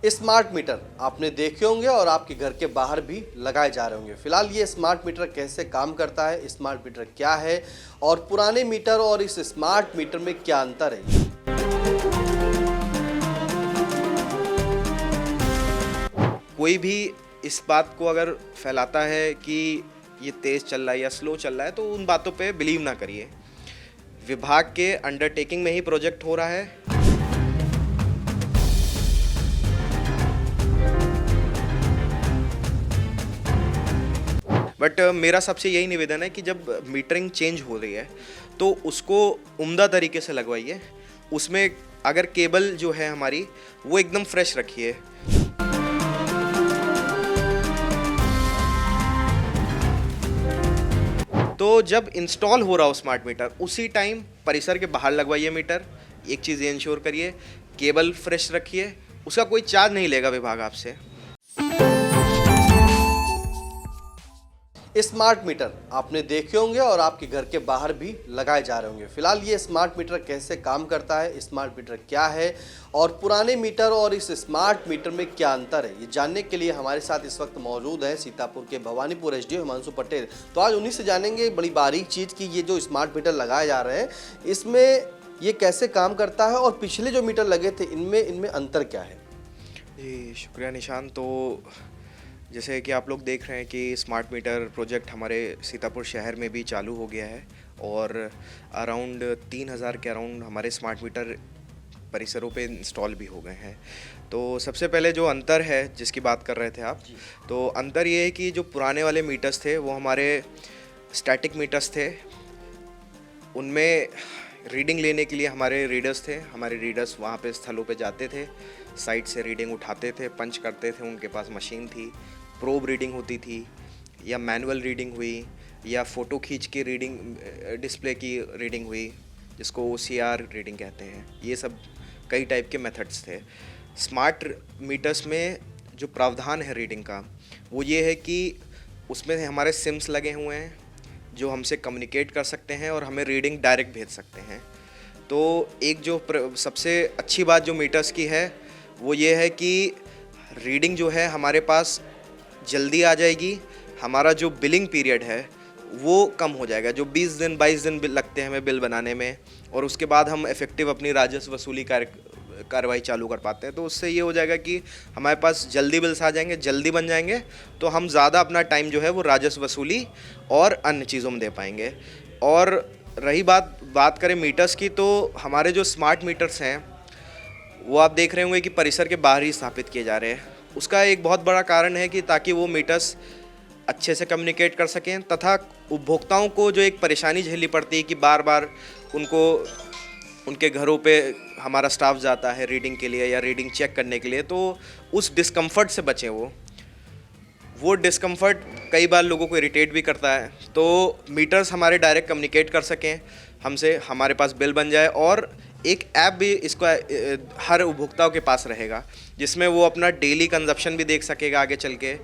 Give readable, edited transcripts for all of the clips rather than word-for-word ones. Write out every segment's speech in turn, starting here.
Smart meter आपने देखे होंगे और आपके घर के बाहर भी लगाए जा रहे होंगे। फिलहाल ये स्मार्ट मीटर कैसे काम करता है, स्मार्ट मीटर क्या है और पुराने मीटर और इस स्मार्ट मीटर में क्या अंतर है। कोई भी इस बात को अगर फैलाता है कि ये तेज़ चल रहा है या स्लो चल रहा है तो उन बातों पे बिलीव ना करिए। विभाग के अंडरटेकिंग में ही प्रोजेक्ट हो रहा है। बट मेरा सबसे यही निवेदन है कि जब मीटरिंग चेंज हो रही है तो उसको उम्दा तरीके से लगवाइए। उसमें अगर केबल जो है हमारी वो एकदम फ्रेश रखिए। तो जब इंस्टॉल हो रहा हो स्मार्ट मीटर उसी टाइम परिसर के बाहर लगवाइए मीटर। एक चीज़ ये इंश्योर करिए, केबल फ्रेश रखिए, उसका कोई चार्ज नहीं लेगा विभाग आपसे। स्मार्ट मीटर आपने देखे होंगे और आपके घर के बाहर भी लगाए जा रहे होंगे। फिलहाल ये स्मार्ट मीटर कैसे काम करता है, स्मार्ट मीटर क्या है और पुराने मीटर और इस स्मार्ट मीटर में क्या अंतर है, ये जानने के लिए हमारे साथ इस वक्त मौजूद है सीतापुर के भवानीपुर एसडीओ हिमांशु पटेल। तो आज उन्हीं से जानेंगे बड़ी बारीक चीज़ की ये जो स्मार्ट मीटर लगाए जा रहे हैं इसमें ये कैसे काम करता है और पिछले जो मीटर लगे थे इनमें अंतर क्या है। जी शुक्रिया निशान। तो जैसे कि आप लोग देख रहे हैं कि स्मार्ट मीटर प्रोजेक्ट हमारे सीतापुर शहर में भी चालू हो गया है और अराउंड 3000 के अराउंड हमारे स्मार्ट मीटर परिसरों पे इंस्टॉल भी हो गए हैं। तो सबसे पहले जो अंतर है जिसकी बात कर रहे थे आप, तो अंतर ये है कि जो पुराने वाले मीटर्स थे वो हमारे स्टैटिक मीटर्स थे। उनमें रीडिंग लेने के लिए हमारे रीडर्स थे। हमारे रीडर्स वहाँ पे स्थलों पे जाते थे, साइट से रीडिंग उठाते थे, पंच करते थे, उनके पास मशीन थी, प्रोब रीडिंग होती थी या मैनुअल रीडिंग हुई या फ़ोटो खींच के रीडिंग डिस्प्ले की रीडिंग हुई जिसको OCR रीडिंग कहते हैं। ये सब कई टाइप के मेथड्स थे। स्मार्ट मीटर्स में जो प्रावधान है रीडिंग का वो ये है कि उसमें हमारे सिम्स लगे हुए हैं जो हमसे कम्युनिकेट कर सकते हैं और हमें रीडिंग डायरेक्ट भेज सकते हैं। तो एक जो सबसे अच्छी बात जो मीटर्स की है वो ये है कि रीडिंग जो है हमारे पास जल्दी आ जाएगी। हमारा जो बिलिंग पीरियड है वो कम हो जाएगा, जो 20 दिन 22 दिन लगते हैं हमें बिल बनाने में, और उसके बाद हम इफ़ेक्टिव अपनी राजस्व वसूली कार्रवाई चालू कर पाते हैं। तो उससे ये हो जाएगा कि हमारे पास जल्दी बिल्स आ जाएंगे, जल्दी बन जाएंगे, तो हम ज़्यादा अपना टाइम जो है वो राजस्व वसूली और अन्य चीज़ों में दे पाएंगे। और रही बात करें मीटर्स की, तो हमारे जो स्मार्ट मीटर्स हैं वो आप देख रहे होंगे कि परिसर के बाहर ही स्थापित किए जा रहे हैं। उसका एक बहुत बड़ा कारण है कि ताकि वो मीटर्स अच्छे से कम्युनिकेट कर सकें तथा उपभोक्ताओं को जो एक परेशानी झेलनी पड़ती है कि बार बार उनको उनके घरों पे हमारा स्टाफ जाता है रीडिंग के लिए या रीडिंग चेक करने के लिए, तो उस डिस्कम्फर्ट से बचें। वो डिस्कम्फर्ट कई बार लोगों को इरिटेट भी करता है। तो मीटर्स हमारे डायरेक्ट कम्युनिकेट कर सकें हमसे, हमारे पास बिल बन जाए, और एक ऐप भी इसका हर उपभोक्ताओं के पास रहेगा जिसमें वो अपना डेली कंजप्शन भी देख सकेगा। आगे चल के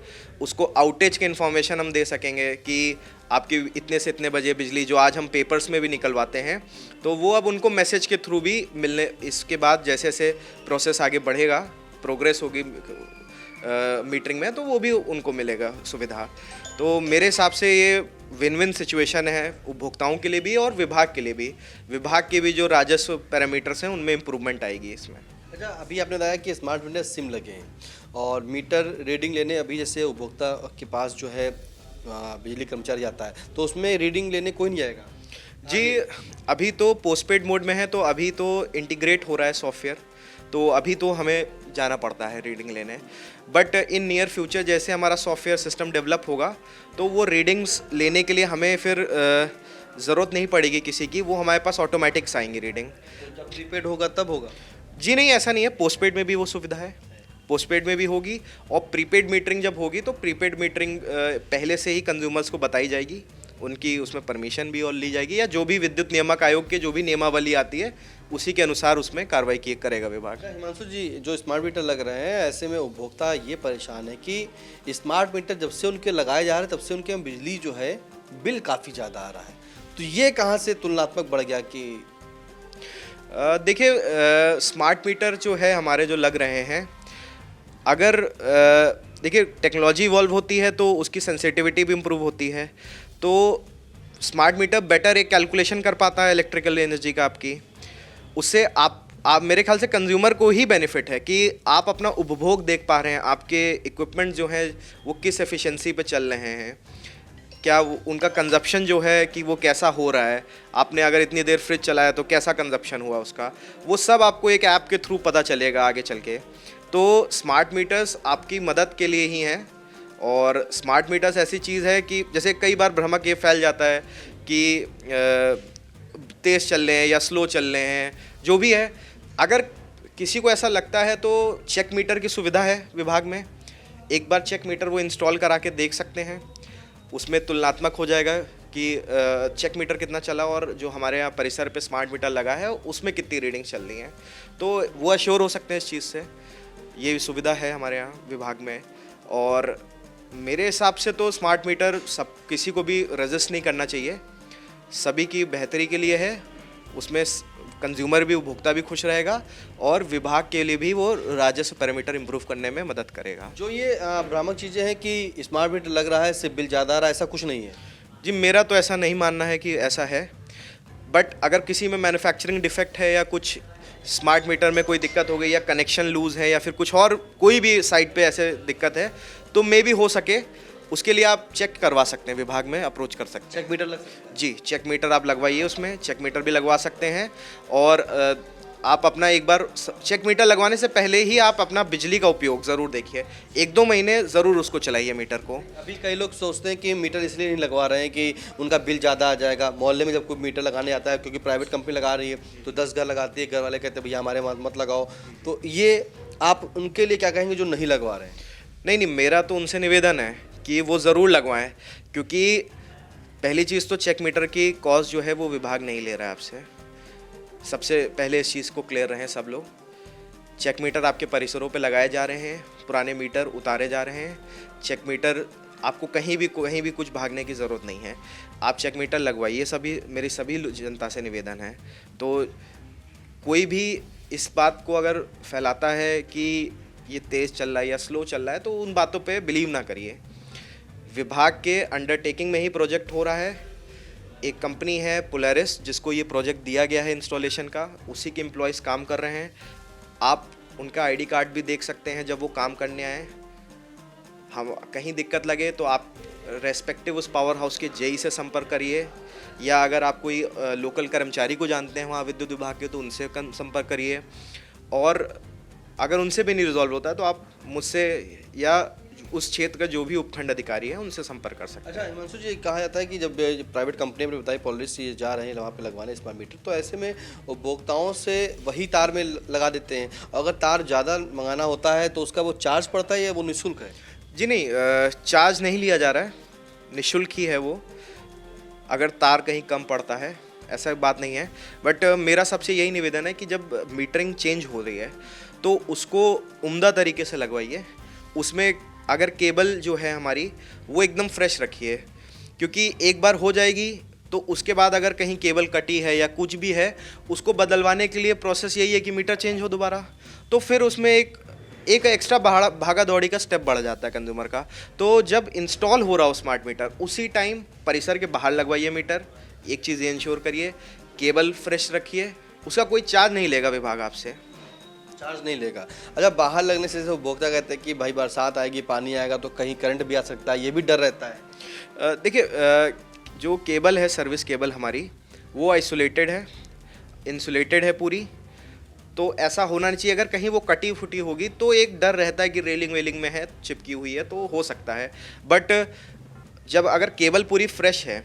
उसको आउटेज के इन्फॉर्मेशन हम दे सकेंगे कि आपकी इतने से इतने बजे बिजली, जो आज हम पेपर्स में भी निकलवाते हैं, तो वो अब उनको मैसेज के थ्रू भी मिलने, इसके बाद जैसे जैसे प्रोसेस आगे बढ़ेगा, प्रोग्रेस होगी मीटरिंग में, तो वो भी उनको मिलेगा सुविधा। तो मेरे हिसाब से ये विन विन सिचुएशन है उपभोक्ताओं के लिए भी और विभाग के लिए भी। विभाग के भी जो राजस्व पैरामीटर्स हैं उनमें इम्प्रूवमेंट आएगी इसमें। अच्छा, अभी आपने बताया कि स्मार्ट मीटर सिम लगे हैं और मीटर रीडिंग लेने अभी जैसे उपभोक्ता के पास जो है बिजली कर्मचारी आता है तो उसमें रीडिंग लेने कोई नहीं आएगा जी। अभी तो पोस्टपेड मोड में है, तो अभी तो इंटीग्रेट हो रहा है सॉफ्टवेयर, तो अभी तो हमें जाना पड़ता है रीडिंग लेने। बट इन नियर फ्यूचर जैसे हमारा सॉफ्टवेयर सिस्टम डेवलप होगा तो वो रीडिंग्स लेने के लिए हमें फिर ज़रूरत नहीं पड़ेगी किसी की, वो हमारे पास ऑटोमेटिक्स आएंगी रीडिंग। जब प्रीपेड होगा तब होगा? जी नहीं, ऐसा नहीं है, पोस्टपेड में भी वो सुविधा है, पोस्टपेड में भी होगी। और प्रीपेड मीटरिंग जब होगी तो प्रीपेड मीटरिंग पहले से ही कंज्यूमर्स को बताई जाएगी, उनकी उसमें परमिशन भी और ली जाएगी, या जो भी विद्युत नियामक आयोग के जो भी नियमावली आती है उसी के अनुसार उसमें कार्रवाई करेगा विभाग। हिमांशु जी, जो स्मार्ट मीटर लग रहे हैं ऐसे में उपभोक्ता ये परेशान है कि स्मार्ट मीटर जब से उनके लगाए जा रहे हैं तब से उनके बिजली जो है बिल काफ़ी ज़्यादा आ रहा है, तो ये कहाँ से तुलनात्मक बढ़ गया कि देखिए स्मार्ट मीटर जो है हमारे जो लग रहे हैं अगर देखिए टेक्नोलॉजी इवॉल्व होती है तो उसकी सेंसिटिविटी भी इम्प्रूव होती है, तो स्मार्ट मीटर बेटर एक कैलकुलेशन कर पाता है इलेक्ट्रिकल एनर्जी का आपकी। उससे आप मेरे ख्याल से कंज्यूमर को ही बेनिफिट है कि आप अपना उपभोग देख पा रहे हैं, आपके इक्विपमेंट जो हैं वो किस एफिशिएंसी पे चल रहे हैं, क्या उनका कंजप्शन जो है कि वो कैसा हो रहा है। आपने अगर इतनी देर फ्रिज चलाया तो कैसा कंजप्शन हुआ उसका, वो सब आपको एक ऐप के थ्रू पता चलेगा आगे चल के। तो स्मार्ट मीटर्स आपकी मदद के लिए ही हैं। और स्मार्ट मीटर्स ऐसी चीज़ है कि जैसे कई बार भ्रमक ये फैल जाता है कि तेज़ चल रहे हैं या स्लो चल रहे हैं, जो भी है। अगर किसी को ऐसा लगता है तो चेक मीटर की सुविधा है विभाग में, एक बार चेक मीटर वो इंस्टॉल करा के देख सकते हैं। उसमें तुलनात्मक हो जाएगा कि चेक मीटर कितना चला और जो हमारे यहाँ परिसर पे स्मार्ट मीटर लगा है उसमें कितनी रीडिंग चल रही है, तो वो अश्योर हो सकते हैं इस चीज़ से। ये सुविधा है हमारे यहाँ विभाग में। और मेरे हिसाब से तो स्मार्ट मीटर सब किसी को भी रजिस्ट नहीं करना चाहिए, सभी की बेहतरी के लिए है। उसमें कंज्यूमर भी, उपभोक्ता भी खुश रहेगा और विभाग के लिए भी वो राजस्व पैरामीटर इंप्रूव करने में मदद करेगा। जो ये भ्रामक चीज़ें हैं कि स्मार्ट मीटर लग रहा है इससे बिल ज़्यादा आ रहा है, ऐसा कुछ नहीं है जी। मेरा तो ऐसा नहीं मानना है कि ऐसा है, बट अगर किसी में मैन्युफैक्चरिंग डिफेक्ट है या कुछ स्मार्ट मीटर में कोई दिक्कत हो गई या कनेक्शन लूज़ है या फिर कुछ और कोई भी साइट पे ऐसे दिक्कत है तो मे भी हो सके, उसके लिए आप चेक करवा सकते हैं, विभाग में अप्रोच कर सकते हैं। चेक मीटर लग सकता है? जी, चेक मीटर आप लगवाइए, उसमें चेक मीटर भी लगवा सकते हैं। और आप अपना एक बार चेक मीटर लगवाने से पहले ही आप अपना बिजली का उपयोग ज़रूर देखिए, 1-2 महीने ज़रूर उसको चलाइए मीटर को। अभी कई लोग सोचते हैं कि मीटर इसलिए नहीं लगवा रहे हैं कि उनका बिल ज़्यादा आ जाएगा। मोहल्ले में जब कोई मीटर लगाने आता है, क्योंकि प्राइवेट कंपनी लगा रही है तो 10 घर लगाती है, घर वाले कहते हैं भैया हमारे मत लगाओ, तो ये आप उनके लिए क्या कहेंगे जो नहीं लगवा रहे हैं? नहीं, मेरा तो उनसे निवेदन है कि वो ज़रूर लगवाएं, क्योंकि पहली चीज़ तो चेक मीटर की कॉस्ट जो है वो विभाग नहीं ले रहा है आपसे। सबसे पहले इस चीज़ को क्लियर रहें सब लोग। चेक मीटर आपके परिसरों पे लगाए जा रहे हैं, पुराने मीटर उतारे जा रहे हैं। चेक मीटर आपको कहीं भी कुछ भागने की ज़रूरत नहीं है, आप चेक मीटर लगवाइए। मेरी सभी जनता से निवेदन है। तो कोई भी इस बात को अगर फैलाता है कि ये तेज़ चल रहा है या स्लो चल रहा है तो उन बातों पे बिलीव ना करिए। विभाग के अंडरटेकिंग में ही प्रोजेक्ट हो रहा है। एक कंपनी है पोलरिस जिसको ये प्रोजेक्ट दिया गया है इंस्टॉलेशन का, उसी के एम्प्लॉयज़ काम कर रहे हैं। आप उनका आईडी कार्ड भी देख सकते हैं जब वो काम करने आए। हम कहीं दिक्कत लगे तो आप रेस्पेक्टिव उस पावर हाउस के जेई से संपर्क करिए, या अगर आप कोई लोकल कर्मचारी को जानते हैं वहाँ विद्युत विभाग के तो उनसे संपर्क करिए। और अगर उनसे भी नहीं रिजॉल्व होता है तो आप मुझसे या उस क्षेत्र का जो भी उपखंड अधिकारी है उनसे संपर्क कर सकते हैं। अच्छा हिमांशु जी, कहा जाता है कि जब प्राइवेट कंपनी ने बताई पॉलिसी ये जा रहे हैं वहाँ पे लगवाने स्मार्ट मीटर, तो ऐसे में उपभोक्ताओं से वही तार में लगा देते हैं। अगर तार ज़्यादा मंगाना होता है तो उसका वो चार्ज पड़ता है या वो निःशुल्क है? जी नहीं, चार्ज नहीं लिया जा रहा है, निःशुल्क ही है वो। अगर तार कहीं कम पड़ता है ऐसा बात नहीं है, बट मेरा सबसे यही निवेदन है कि जब मीटरिंग चेंज हो रही है तो उसको उम्दा तरीके से लगवाइए। उसमें अगर केबल जो है हमारी वो एकदम फ्रेश रखिए, क्योंकि एक बार हो जाएगी तो उसके बाद अगर कहीं केबल कटी है या कुछ भी है उसको बदलवाने के लिए प्रोसेस यही है कि मीटर चेंज हो दोबारा, तो फिर उसमें एक एक्स्ट्रा भागा दौड़ी का स्टेप बढ़ जाता है कंज्यूमर का। तो जब इंस्टॉल हो रहा हो स्मार्ट मीटर उसी टाइम परिसर के बाहर लगवाइए मीटर। एक चीज़ ये इंश्योर करिए, केबल फ्रेश रखिए, उसका कोई चार्ज नहीं लेगा विभाग आपसे। चार्ज नहीं लेगा? अच्छा, बाहर लगने से उपभोक्ता कहते हैं कि भाई बरसात आएगी, पानी आएगा तो कहीं करंट भी आ सकता है, ये भी डर रहता है। देखिए, जो केबल है, सर्विस केबल हमारी, वो आइसोलेटेड है, इंसुलेटेड है पूरी, तो ऐसा होना नहीं चाहिए। अगर कहीं वो कटी फुटी होगी तो एक डर रहता है कि रेलिंग वेलिंग में है, चिपकी हुई है, तो हो सकता है। बट जब अगर केबल पूरी फ्रेश है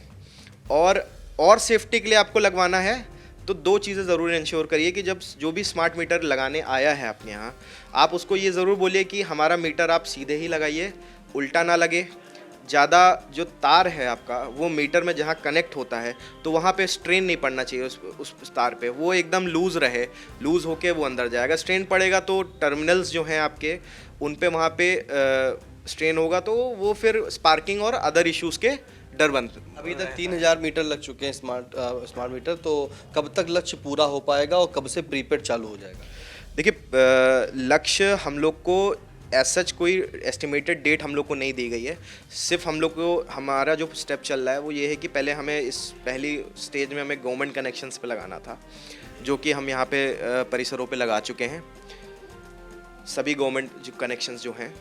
और सेफ्टी के लिए आपको लगवाना है तो 2 चीज़ें ज़रूर इंश्योर करिए कि जब जो भी स्मार्ट मीटर लगाने आया है अपने यहाँ, आप उसको ये ज़रूर बोलिए कि हमारा मीटर आप सीधे ही लगाइए, उल्टा ना लगे। ज़्यादा जो तार है आपका वो मीटर में जहाँ कनेक्ट होता है तो वहाँ पे स्ट्रेन नहीं पड़ना चाहिए उस तार पे, वो एकदम लूज़ रहे, लूज़ होके वो अंदर जाएगा। स्ट्रेन पड़ेगा तो टर्मिनल्स जो हैं आपके उन पे वहाँ पे स्ट्रेन होगा तो वो फिर स्पार्किंग और अदर इश्यूज़ के डर बनते। अभी तक 3000 मीटर लग चुके हैं स्मार्ट मीटर, तो कब तक लक्ष्य पूरा हो पाएगा और कब से प्रीपेड चालू हो जाएगा? देखिए, लक्ष्य हम लोग को एज सच कोई एस्टिमेटेड डेट हम लोग को नहीं दी गई है। सिर्फ हम लोग को हमारा जो स्टेप चल रहा है वो ये है कि पहले हमें इस पहली स्टेज में हमें गवर्नमेंट कनेक्शंस पे लगाना था, जो कि हम यहाँ पे परिसरों पे लगा चुके हैं सभी गवर्नमेंट जो कनेक्शंस जो हैं।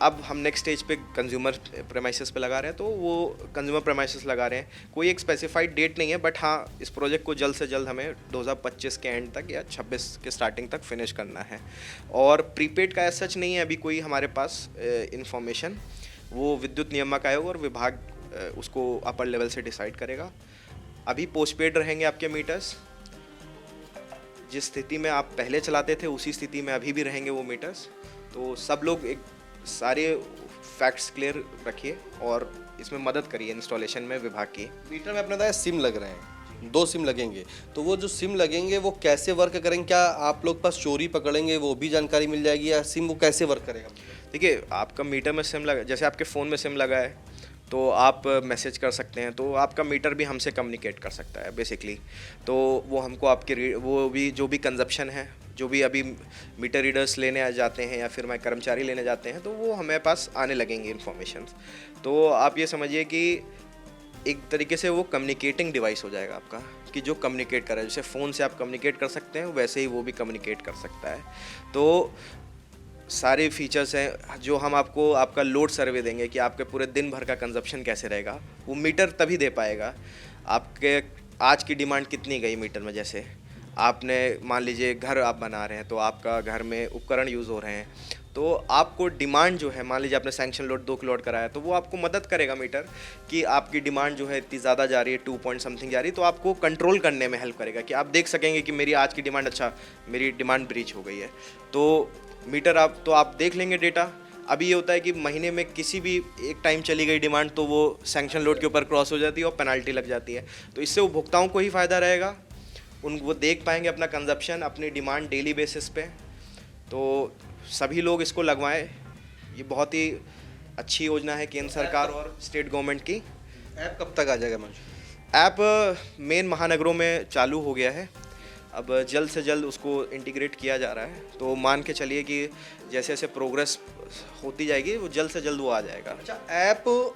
अब हम नेक्स्ट स्टेज पे कंज्यूमर प्रेमाइसेस पे लगा रहे हैं, तो वो कंज्यूमर प्रेमाइसेस लगा रहे हैं। कोई एक स्पेसिफाइड डेट नहीं है, बट हाँ इस प्रोजेक्ट को जल्द से जल्द हमें 2025 के एंड तक या 26 के स्टार्टिंग तक फिनिश करना है। और प्रीपेड का ऐसा सच नहीं है अभी कोई हमारे पास इंफॉर्मेशन, वो विद्युत नियामक आयोग और विभाग उसको अपर लेवल से डिसाइड करेगा। अभी पोस्टपेड रहेंगे आपके मीटर्स, जिस स्थिति में आप पहले चलाते थे उसी स्थिति में अभी भी रहेंगे वो मीटर्स। तो सब लोग एक सारे फैक्ट्स क्लियर रखिए और इसमें मदद करिए इंस्टॉलेशन में विभाग की। मीटर में अपने बताया सिम लग रहे हैं, 2 सिम लगेंगे, तो वो जो सिम लगेंगे वो कैसे वर्क करेंगे? क्या आप लोग पास चोरी पकड़ेंगे वो भी जानकारी मिल जाएगी, या सिम वो कैसे वर्क करेगा? देखिए आपका मीटर में सिम लगा, जैसे आपके फ़ोन में सिम लगा है तो आप मैसेज कर सकते हैं, तो आपका मीटर भी हमसे कम्युनिकेट कर सकता है बेसिकली। तो वो हमको आपके वो भी जो भी कंजप्शन है, जो भी अभी मीटर रीडर्स लेने आ जाते हैं या फिर मैं कर्मचारी लेने जाते हैं, तो वो हमें पास आने लगेंगे इन्फॉर्मेशन। तो आप ये समझिए कि एक तरीके से वो कम्युनिकेटिंग डिवाइस हो जाएगा आपका, कि जो कम्युनिकेट कर रहा है, जैसे फ़ोन से आप कम्युनिकेट कर सकते हैं वैसे ही वो भी कम्युनिकेट कर सकता है। तो सारे फीचर्स हैं जो हम आपको आपका लोड सर्वे देंगे कि आपके पूरे दिन भर का कंजप्शन कैसे रहेगा, वो मीटर तभी दे पाएगा। आपके आज की डिमांड कितनी गई मीटर में, जैसे आपने मान लीजिए घर आप बना रहे हैं तो आपका घर में उपकरण यूज़ हो रहे हैं, तो आपको डिमांड जो है, मान लीजिए आपने सैंक्शन लोड 2 किलोवाट कराया, तो वो आपको मदद करेगा मीटर कि आपकी डिमांड जो है इतनी ज़्यादा जा रही है, 2 पॉइंट समथिंग जा रही है, तो आपको कंट्रोल करने में हेल्प करेगा कि आप देख सकेंगे कि मेरी आज की डिमांड, अच्छा मेरी डिमांड ब्रीच हो गई है, तो मीटर आप देख लेंगे डेटा। अभी ये होता है कि महीने में किसी भी एक टाइम चली गई डिमांड तो वो सैंक्शन लोड के ऊपर क्रॉस हो जाती है और पेनल्टी लग जाती है। तो इससे उपभोक्ताओं को ही फ़ायदा रहेगा, वो देख पाएंगे अपना कंजप्शन, अपनी डिमांड डेली बेसिस पे। तो सभी लोग इसको लगवाएं, ये बहुत ही अच्छी योजना है केंद्र सरकार और स्टेट गवर्नमेंट की। ऐप कब तक आ जाएगा मंच? ऐप मेन महानगरों में चालू हो गया है, अब जल्द से जल्द उसको इंटीग्रेट किया जा रहा है। तो मान के चलिए कि जैसे जैसे प्रोग्रेस होती जाएगी वो जल्द से जल्द वो आ जाएगा। अच्छा, ऐप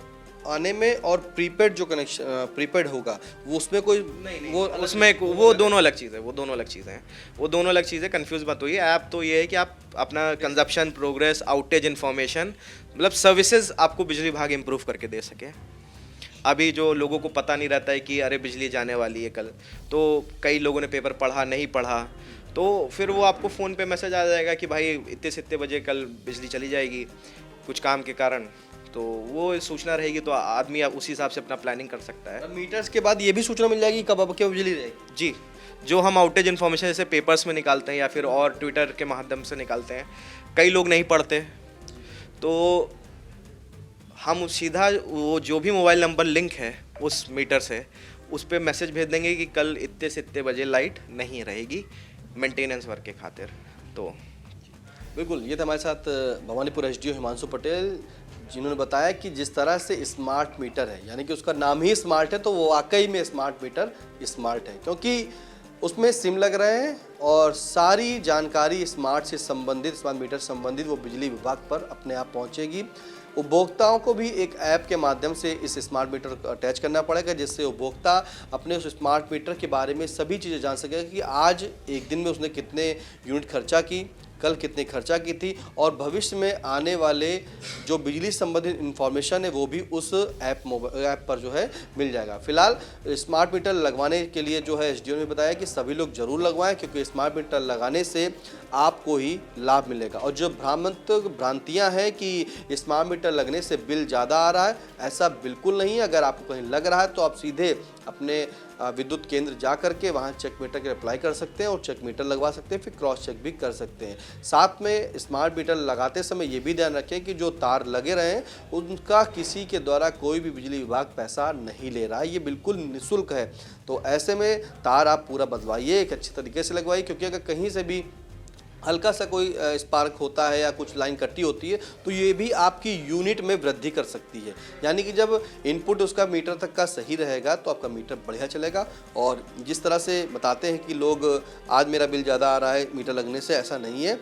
आने में और प्रीपेड जो कनेक्शन प्रीपेड होगा वो उसमें कोई नहीं वो उसमें वो दोनों अलग चीज़ है, वो दोनों अलग चीज़ें हैं, वो दोनों अलग चीज़ें, कंफ्यूज मत होइए। ऐप तो ये है कि आप अपना कंजप्शन, प्रोग्रेस, आउटेज इन्फॉर्मेशन, मतलब सर्विसेज आपको बिजली विभाग इम्प्रूव करके दे सके। अभी जो लोगों को पता नहीं रहता है कि अरे बिजली जाने वाली है कल, तो कई लोगों ने पेपर पढ़ा नहीं पढ़ा, तो फिर वो आपको फ़ोन पे मैसेज आ जाएगा कि भाई इतने से इतने बजे कल बिजली चली जाएगी कुछ काम के कारण, तो वो सूचना रहेगी तो आदमी उसी हिसाब से अपना प्लानिंग कर सकता है। मीटर्स के बाद ये भी सूचना मिल जाएगी कब अब क्या बिजली रहेगी? जी, जो हम आउटेज इन्फॉर्मेशन जैसे पेपर्स में निकालते हैं या फिर और ट्विटर के माध्यम से निकालते हैं, कई लोग नहीं पढ़ते, तो हम सीधा वो जो भी मोबाइल नंबर लिंक है उस मीटर से उस पर मैसेज भेज देंगे कि कल इतने से इतने बजे लाइट नहीं रहेगी मेंटेनेंस वर्क के खातिर। तो बिल्कुल, ये था हमारे साथ भवानीपुर एसडीओ हिमांशु पटेल, जिन्होंने बताया कि जिस तरह से स्मार्ट मीटर है, यानी कि उसका नाम ही स्मार्ट है, तो वो वाकई में स्मार्ट मीटर स्मार्ट है, क्योंकि उसमें सिम लग रहे हैं और सारी जानकारी स्मार्ट से संबंधित, स्मार्ट मीटर संबंधित वो बिजली विभाग पर अपने आप पहुंचेगी। उपभोक्ताओं को भी एक ऐप के माध्यम से इस स्मार्ट मीटर को अटैच करना पड़ेगा, जिससे उपभोक्ता अपने उस स्मार्ट मीटर के बारे में सभी चीज़ें जान सकेगा कि आज एक दिन में उसने कितने यूनिट खर्चा की, कल कितने खर्चा की थी, और भविष्य में आने वाले जो बिजली संबंधित इन्फॉर्मेशन है वो भी उस ऐप पर जो है मिल जाएगा। फिलहाल स्मार्ट मीटर लगवाने के लिए जो है एसडीओ ने बताया कि सभी लोग जरूर लगवाएं, क्योंकि स्मार्ट मीटर लगाने से आपको ही लाभ मिलेगा। और जो भ्रांतियां हैं कि स्मार्ट मीटर लगने से बिल ज़्यादा आ रहा है, ऐसा बिल्कुल नहीं है। अगर आपको कहीं लग रहा है तो आप सीधे अपने विद्युत केंद्र जा करके वहाँ चेक मीटर के अप्लाई कर सकते हैं और चेक मीटर लगवा सकते हैं, फिर क्रॉस चेक भी कर सकते हैं। साथ में स्मार्ट मीटर लगाते समय ये भी ध्यान रखें कि जो तार लगे रहे हैं उनका किसी के द्वारा कोई भी बिजली विभाग पैसा नहीं ले रहा है, ये बिल्कुल निःशुल्क है। तो ऐसे में तार आप पूरा बदलवाइए, एक अच्छी तरीके से लगवाइए, क्योंकि अगर कहीं से भी हल्का सा कोई स्पार्क होता है या कुछ लाइन कटी होती है तो ये भी आपकी यूनिट में वृद्धि कर सकती है। यानी कि जब इनपुट उसका मीटर तक का सही रहेगा तो आपका मीटर बढ़िया चलेगा। और जिस तरह से बताते हैं कि लोग आज मेरा बिल ज़्यादा आ रहा है मीटर लगने से, ऐसा नहीं है।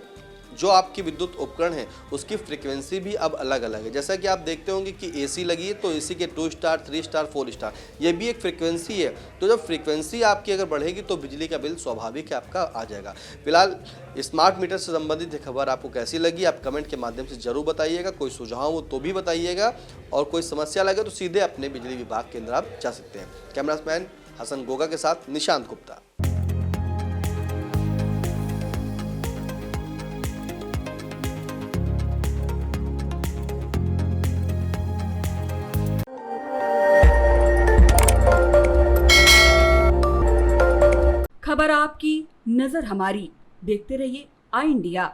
जो आपकी विद्युत उपकरण है उसकी फ्रीक्वेंसी भी अब अलग अलग है। जैसा कि आप देखते होंगे कि एसी लगी है तो एसी के 2 स्टार, 3 स्टार, 4 स्टार, ये भी एक फ्रीक्वेंसी है। तो जब फ्रीक्वेंसी आपकी अगर बढ़ेगी तो बिजली का बिल स्वाभाविक है आपका आ जाएगा। फिलहाल स्मार्ट मीटर से संबंधित ये खबर आपको कैसी लगी आप कमेंट के माध्यम से जरूर बताइएगा। कोई सुझाव हो तो भी बताइएगा और कोई समस्या लगे तो सीधे अपने बिजली विभाग केंद्र आप जा सकते हैं। कैमरामैन हसन गोगा के साथ निशांत गुप्ता। खबर आपकी, नजर हमारी। देखते रहिए आई इंडिया।